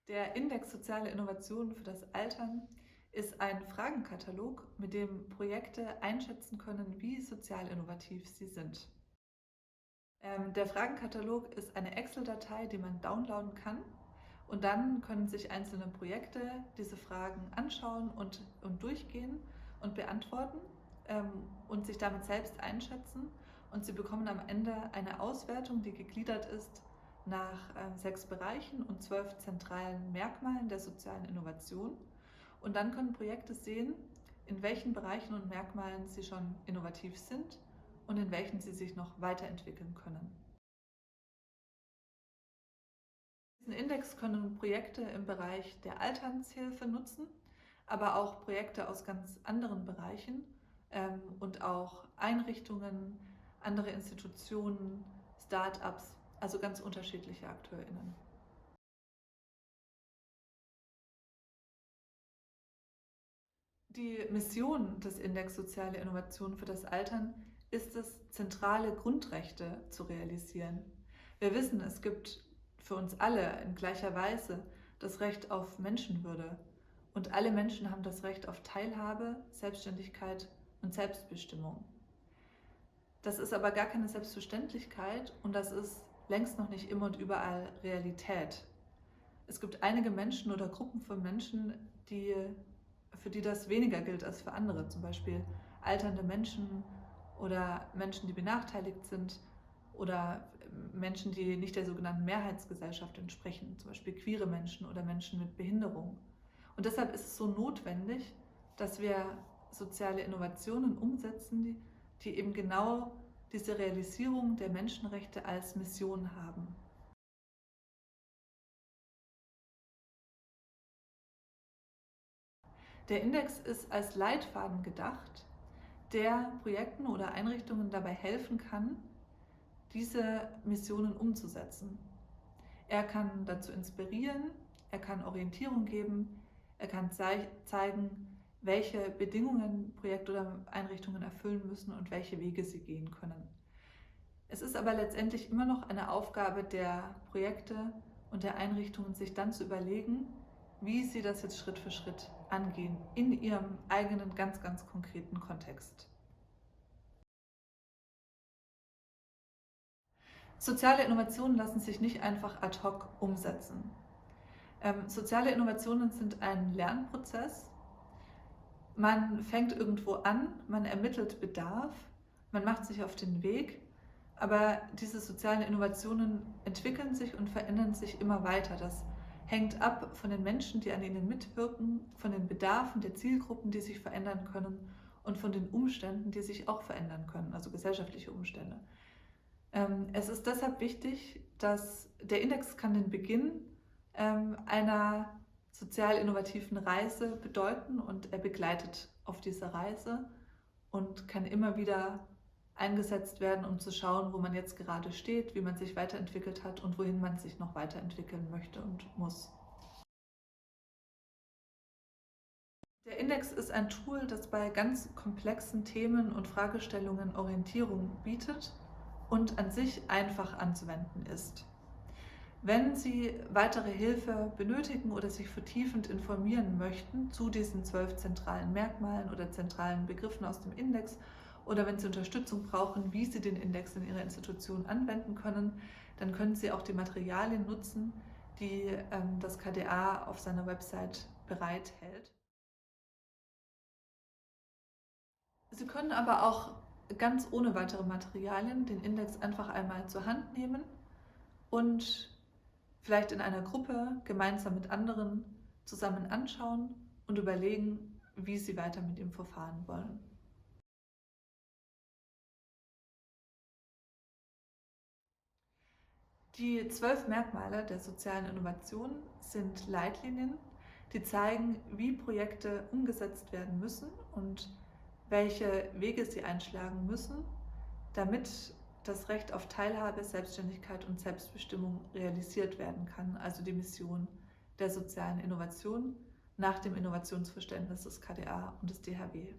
Der Index Soziale Innovationen für das Altern ist ein Fragenkatalog, mit dem Projekte einschätzen können, wie sozial innovativ sie sind. Der Fragenkatalog ist eine Excel-Datei, die man downloaden kann, und dann können sich einzelne Projekte diese Fragen anschauen und durchgehen und beantworten und sich damit selbst einschätzen. Und sie bekommen am Ende eine Auswertung, die gegliedert ist nach 6 Bereichen und 12 zentralen Merkmalen der sozialen Innovation. Und dann können Projekte sehen, in welchen Bereichen und Merkmalen sie schon innovativ sind und in welchen sie sich noch weiterentwickeln können. Diesen Index können Projekte im Bereich der Alternshilfe nutzen, aber auch Projekte aus ganz anderen Bereichen und auch Einrichtungen, andere Institutionen, Start-ups, also ganz unterschiedliche AkteurInnen. Die Mission des Index Soziale Innovation für das Altern ist es, zentrale Grundrechte zu realisieren. Wir wissen, es gibt für uns alle in gleicher Weise das Recht auf Menschenwürde, und alle Menschen haben das Recht auf Teilhabe, Selbstständigkeit und Selbstbestimmung. Das ist aber gar keine Selbstverständlichkeit, und das ist längst noch nicht immer und überall Realität. Es gibt einige Menschen oder Gruppen von Menschen, für die das weniger gilt als für andere, zum Beispiel alternde Menschen oder Menschen, die benachteiligt sind oder Menschen, die nicht der sogenannten Mehrheitsgesellschaft entsprechen, zum Beispiel queere Menschen oder Menschen mit Behinderung. Und deshalb ist es so notwendig, dass wir soziale Innovationen umsetzen, die eben genau diese Realisierung der Menschenrechte als Mission haben. Der Index ist als Leitfaden gedacht, der Projekten oder Einrichtungen dabei helfen kann, diese Missionen umzusetzen. Er kann dazu inspirieren, er kann Orientierung geben, er kann zeigen, welche Bedingungen Projekte oder Einrichtungen erfüllen müssen und welche Wege sie gehen können. Es ist aber letztendlich immer noch eine Aufgabe der Projekte und der Einrichtungen, sich dann zu überlegen, wie sie das jetzt Schritt für Schritt angehen, in ihrem eigenen ganz, ganz konkreten Kontext. Soziale Innovationen lassen sich nicht einfach ad hoc umsetzen. Soziale Innovationen sind ein Lernprozess. Man fängt irgendwo an, man ermittelt Bedarf, man macht sich auf den Weg, aber diese sozialen Innovationen entwickeln sich und verändern sich immer weiter. Das hängt ab von den Menschen, die an ihnen mitwirken, von den Bedarfen der Zielgruppen, die sich verändern können, und von den Umständen, die sich auch verändern können, also gesellschaftliche Umstände. Es ist deshalb wichtig, dass der Index kann den Beginn einer sozial innovativen Reise bedeuten, und er begleitet auf dieser Reise und kann immer wieder eingesetzt werden, um zu schauen, wo man jetzt gerade steht, wie man sich weiterentwickelt hat und wohin man sich noch weiterentwickeln möchte und muss. Der Index ist ein Tool, das bei ganz komplexen Themen und Fragestellungen Orientierung bietet und an sich einfach anzuwenden ist. Wenn Sie weitere Hilfe benötigen oder sich vertiefend informieren möchten zu diesen 12 zentralen Merkmalen oder zentralen Begriffen aus dem Index, oder wenn Sie Unterstützung brauchen, wie Sie den Index in Ihrer Institution anwenden können, dann können Sie auch die Materialien nutzen, die das KDA auf seiner Website bereithält. Sie können aber auch ganz ohne weitere Materialien den Index einfach einmal zur Hand nehmen und vielleicht in einer Gruppe gemeinsam mit anderen zusammen anschauen und überlegen, wie Sie weiter mit ihm verfahren wollen. Die 12 Merkmale der sozialen Innovation sind Leitlinien, die zeigen, wie Projekte umgesetzt werden müssen und welche Wege sie einschlagen müssen, damit das Recht auf Teilhabe, Selbstständigkeit und Selbstbestimmung realisiert werden kann, also die Mission der sozialen Innovation nach dem Innovationsverständnis des KDA und des DHW.